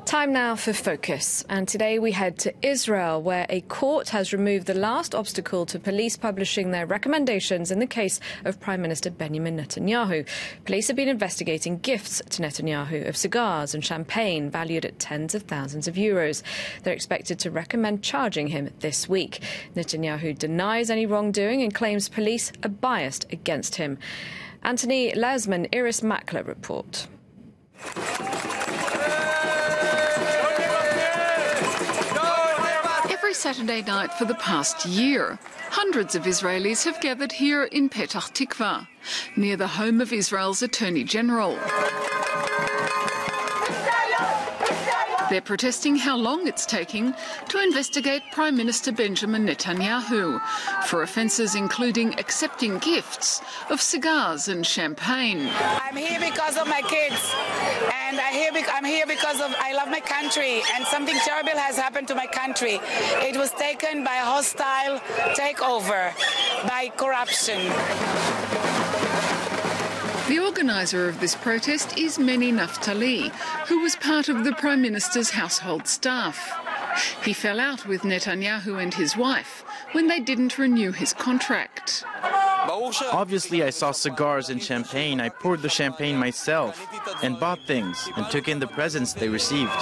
Time now for Focus, and today we head to Israel, where a court has removed the last obstacle to police publishing their recommendations in the case of Prime Minister Benjamin Netanyahu. Police have been investigating gifts to Netanyahu of cigars and champagne valued at tens of thousands of euros. They're expected to recommend charging him this week. Netanyahu denies any wrongdoing and claims police are biased against him. Anthony Lasman, Irris Makler report. Every Saturday night for the past year, hundreds of Israelis have gathered here in Petach Tikva, near the home of Israel's Attorney General. They're protesting how long it's taking to investigate Prime Minister Benjamin Netanyahu for offences including accepting gifts of cigars and champagne. I'm here because of my kids, and I'm here because I love my country, and something terrible has happened to my country. It was taken by a hostile takeover, by corruption. The organiser of this protest is Meni Naftali, who was part of the Prime Minister's household staff. He fell out with Netanyahu and his wife when they didn't renew his contract. Obviously, I saw cigars and champagne. I poured the champagne myself and bought things and took in the presents they received.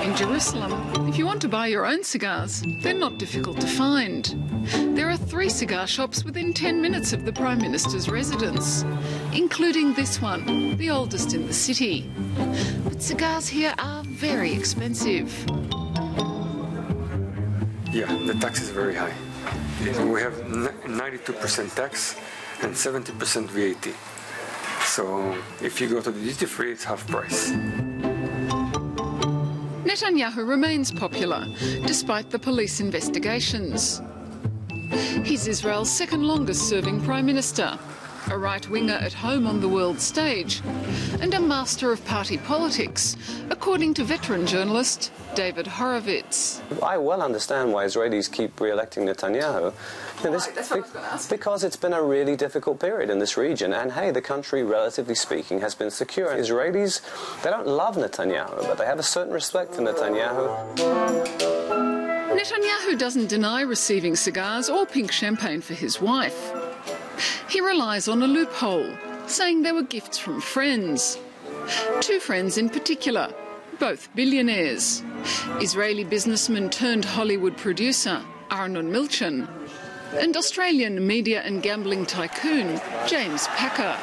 In Jerusalem, if you want to buy your own cigars, they're not difficult to find. There are 3 cigar shops within 10 minutes of the Prime Minister's residence, including this one, the oldest in the city. But cigars here are very expensive. Yeah, the tax is very high. We have 92% tax and 70% VAT. So if you go to the duty-free, it's half price. Netanyahu remains popular, despite the police investigations. He's Israel's second longest-serving Prime Minister, a right-winger at home on the world stage, and a master of party politics, according to veteran journalist David Horowitz. I well understand why Israelis keep re-electing Netanyahu. Because it's been a really difficult period in this region, and hey, the country, relatively speaking, has been secure. Israelis, they don't love Netanyahu, but they have a certain respect for Netanyahu. Netanyahu doesn't deny receiving cigars or pink champagne for his wife. He relies on a loophole, saying they were gifts from friends. 2 friends in particular, both billionaires. Israeli businessman turned Hollywood producer Arnon Milchan, and Australian media and gambling tycoon James Packer.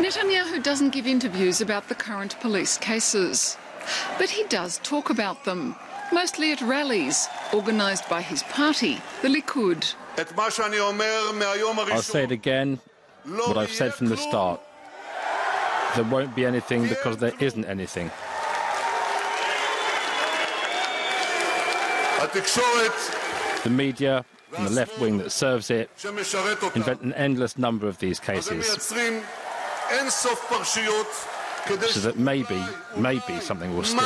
Netanyahu doesn't give interviews about the current police cases, but he does talk about them, mostly at rallies organised by his party, the Likud. I'll say it again, what I've said from the start. There won't be anything because there isn't anything. The media and the left wing that serves it invent an endless number of these cases, so that maybe something will stick.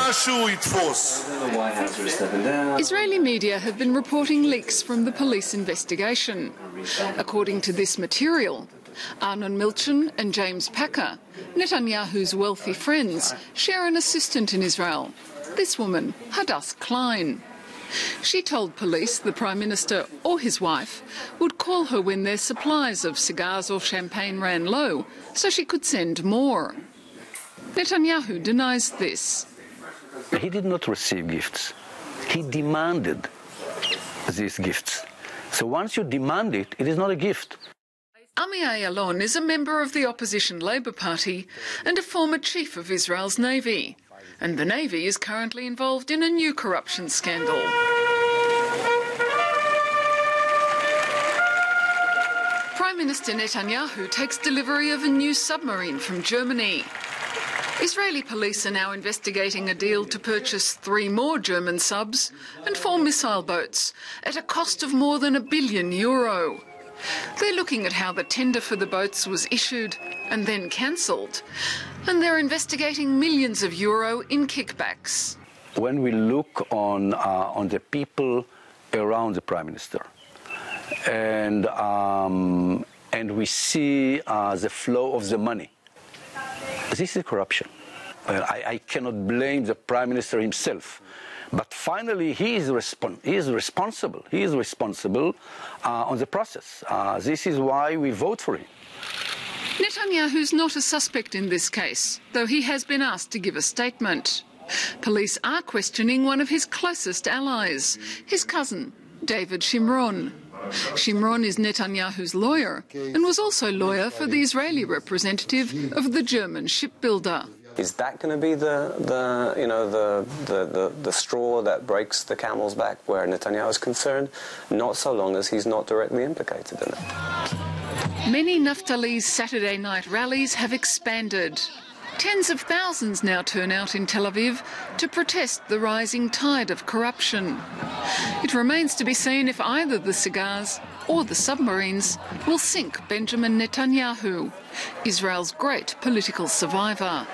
Israeli media have been reporting leaks from the police investigation. According to this material, Arnon Milchan and James Packer, Netanyahu's wealthy friends, share an assistant in Israel, this woman, Hadass Klein. She told police the Prime Minister or his wife would call her when their supplies of cigars or champagne ran low, so she could send more. Netanyahu denies this. He did not receive gifts. He demanded these gifts. So once you demand it, it is not a gift. Ami Ayalon is a member of the opposition Labour Party and a former chief of Israel's Navy. And the Navy is currently involved in a new corruption scandal. Prime Minister Netanyahu takes delivery of a new submarine from Germany. Israeli police are now investigating a deal to purchase 3 more German subs and 4 missile boats at a cost of more than €1 billion. They're looking at how the tender for the boats was issued and then cancelled, and they're investigating millions of euro in kickbacks. When we look on the people around the Prime Minister, and we see the flow of the money This is corruption. I cannot blame the Prime Minister himself. But finally, he is responsible. He is responsible on the process. This is why we vote for him. Netanyahu's not a suspect in this case, though he has been asked to give a statement. Police are questioning one of his closest allies, his cousin, David Shimron. Shimron is Netanyahu's lawyer and was also lawyer for the Israeli representative of the German shipbuilder. Is that going to be the straw that breaks the camel's back where Netanyahu is concerned? Not so long as he's not directly implicated in it. Many Naftali's Saturday night rallies have expanded. Tens of thousands now turn out in Tel Aviv to protest the rising tide of corruption. It remains to be seen if either the cigars or the submarines will sink Benjamin Netanyahu, Israel's great political survivor.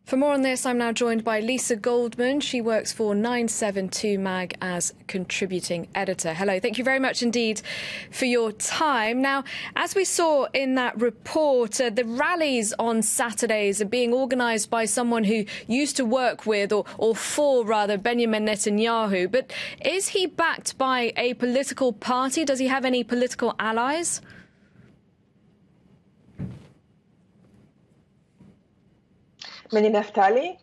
For more on this, I'm now joined by Lisa Goldman. She works for 972 Mag as contributing editor. Hello, thank you very much indeed for your time. Now, as we saw in that report, the rallies on Saturdays are being organised by someone who used to work with, or for rather, Benjamin Netanyahu. But is he backed by a political party? Does he have any political allies? Benjamin Naftali.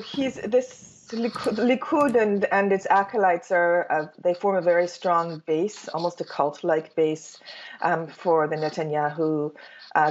He's this Likud and its acolytes they form a very strong base, almost a cult-like base for the Netanyahu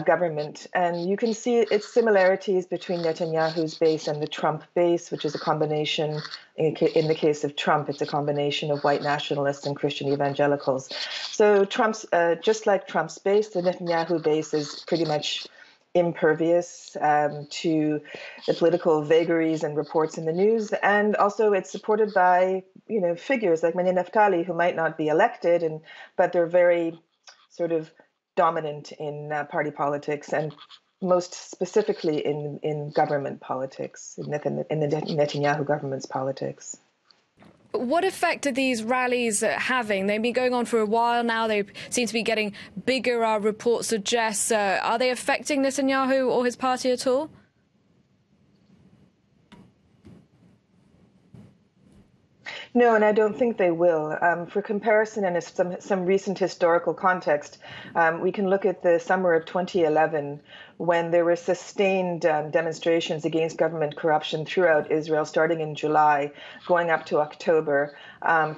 government. And you can see its similarities between Netanyahu's base and the Trump base, which is a combination, in the case of Trump, it's a combination of white nationalists and Christian evangelicals. So just like Trump's base, the Netanyahu base is pretty much impervious to the political vagaries and reports in the news, and also it's supported by figures like Benjamin Naftali, who might not be elected, but they're very sort of dominant in party politics, and most specifically in government politics, in the Netanyahu government's politics. What effect are these rallies having? They've been going on for a while now. They seem to be getting bigger, our report suggests. Are they affecting Netanyahu or his party at all? No, and I don't think they will. For comparison and some recent historical context, we can look at the summer of 2011, when there were sustained demonstrations against government corruption throughout Israel, starting in July, going up to October.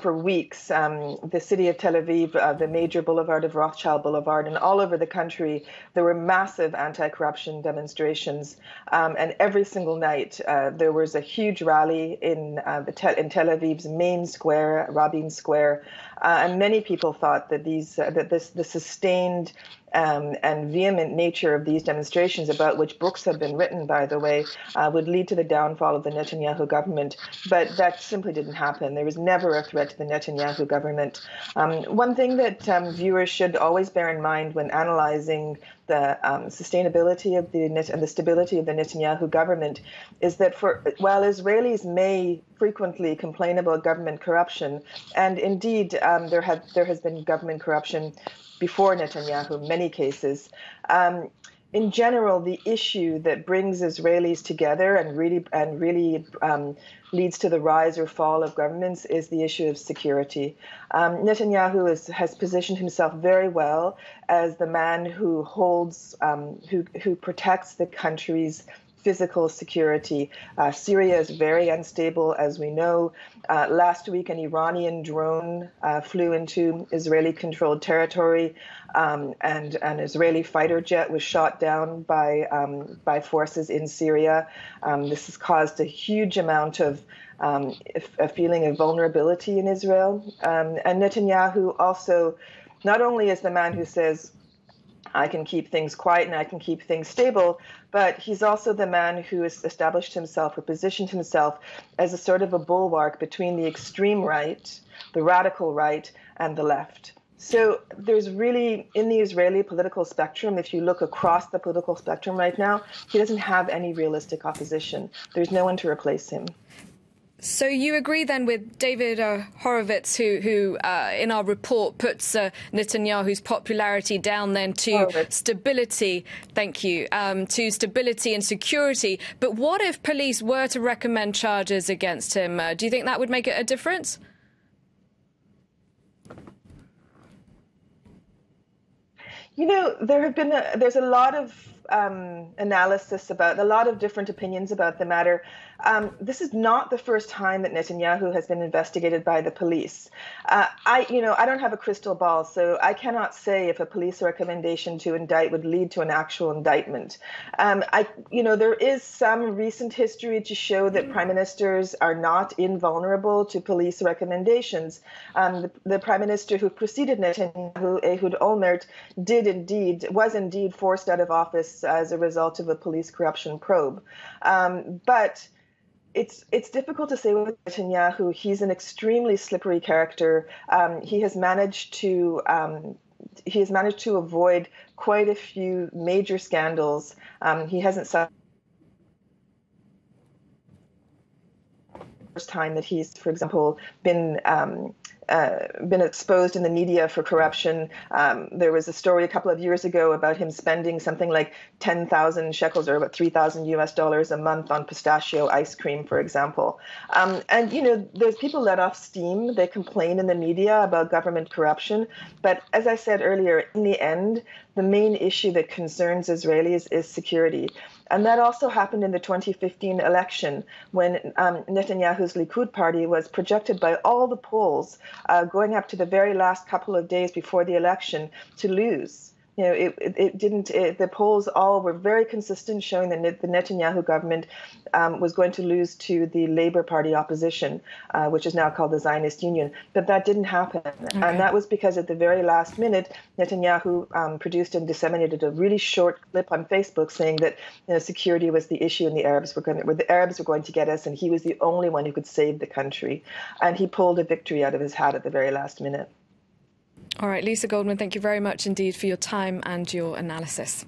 For weeks, the city of Tel Aviv, the major boulevard of Rothschild Boulevard, and all over the country, there were massive anti-corruption demonstrations. And every single night, there was a huge rally in Tel Aviv's main square, Rabin Square. And many people thought that the sustained and vehement nature of these demonstrations, about which books have been written, by the way, would lead to the downfall of the Netanyahu government. But that simply didn't happen. There was never a threat to the Netanyahu government. One thing that viewers should always bear in mind when analyzing the sustainability of and the stability of the Netanyahu government is that while Israelis may frequently complain about government corruption, and indeed there has been government corruption before Netanyahu, many cases. In general, the issue that brings Israelis together and really leads to the rise or fall of governments is the issue of security. Netanyahu has positioned himself very well as the man who who protects the country's physical security. Syria is very unstable, as we know. Last week, an Iranian drone flew into Israeli-controlled territory, and an Israeli fighter jet was shot down by forces in Syria. This has caused a huge amount of a feeling of vulnerability in Israel. And Netanyahu also not only is the man who says, I can keep things quiet and I can keep things stable, but he's also the man who has established himself or positioned himself as a sort of a bulwark between the extreme right, the radical right, and the left. So there's really, in the Israeli political spectrum, if you look across the political spectrum right now, he doesn't have any realistic opposition. There's no one to replace him. So you agree then with David Horowitz, who in our report puts Netanyahu's popularity down then to stability, thank you, to stability and security. But what if police were to recommend charges against him? Do you think that would make a difference? You know, there's a lot of analysis about, a lot of different opinions about the matter. This is not the first time that Netanyahu has been investigated by the police. I don't have a crystal ball, so I cannot say if a police recommendation to indict would lead to an actual indictment. There is some recent history to show that prime ministers are not invulnerable to police recommendations. The prime minister who preceded Netanyahu, Ehud Olmert, was indeed forced out of office as a result of a police corruption probe. But it's difficult to say with Netanyahu. He's an extremely slippery character. He has managed to avoid quite a few major scandals. He hasn't suffered the first time that he's, for example, been exposed in the media for corruption. There was a story a couple of years ago about him spending something like 10,000 shekels, or about $3,000 a month, on pistachio ice cream, for example. There's people let off steam. They complain in the media about government corruption. But as I said earlier, in the end, the main issue that concerns Israelis is security. And that also happened in the 2015 election, when Netanyahu's Likud party was projected by all the polls going up to the very last couple of days before the election to lose. The polls all were very consistent, showing that the Netanyahu government was going to lose to the Labour Party opposition, which is now called the Zionist Union. But that didn't happen. Okay. And that was because at the very last minute, Netanyahu produced and disseminated a really short clip on Facebook saying that security was the issue and the Arabs were going to get us, and he was the only one who could save the country. And he pulled a victory out of his hat at the very last minute. All right, Lisa Goldman, thank you very much indeed for your time and your analysis.